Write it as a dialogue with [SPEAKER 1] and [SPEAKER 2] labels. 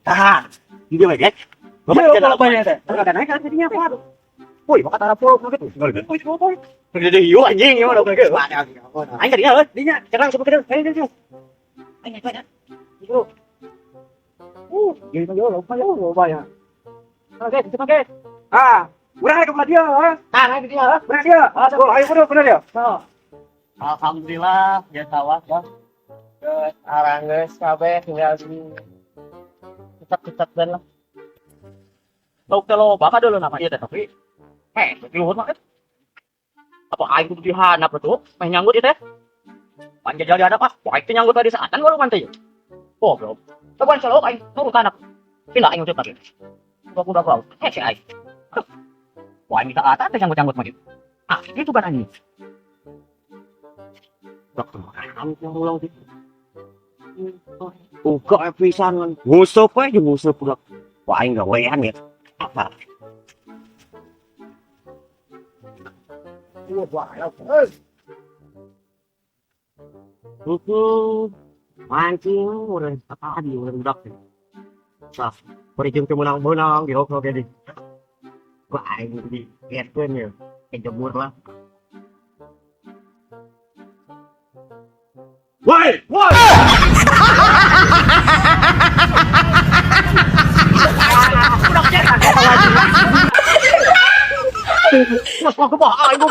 [SPEAKER 1] Ah, hindi ba guys?
[SPEAKER 2] Iya, kalau banyak teh.
[SPEAKER 1] Ada naik kan jadinya apa? Woi, bakal tara polo gitu. Woi, polo. Jadi yo anjing yo udah gitu. Aing tadi ya, dinya jangan coba kita. Ayo. Ayo pada. Bro. Gini kan yo lupa ya. Oke, itu oke. Ah, murah ke dia, ha? Nah, itu dia, benar dia. Ayo benar dia.
[SPEAKER 2] Alhamdulillah, ya sawah ya. Geus arang geus kabeh tinggal di cetak-cetak dan lah.
[SPEAKER 1] Tau kalau bakal dulu nama dia tapi luhur mah apa aing kudu dihanap tuh main nyanggut itu teh panjang jadi ada pas baik teh nyanggut tadi saatan baru mantai oh bro teban selalu aing nurut anak pindah aing udah tadi udah bau si aing wah minta atas teh nyanggut mah gitu itu kan anjing dokter kamu yang ulang gitu uga pisan kan ngusuk aja ngusuk udah wah aing gak wean ya apa mancing udah apa di udah udah sah pergi ke menang di oke di gua aing di airplane ya jemur lah woi udah jangan Mas, aku bah, ayo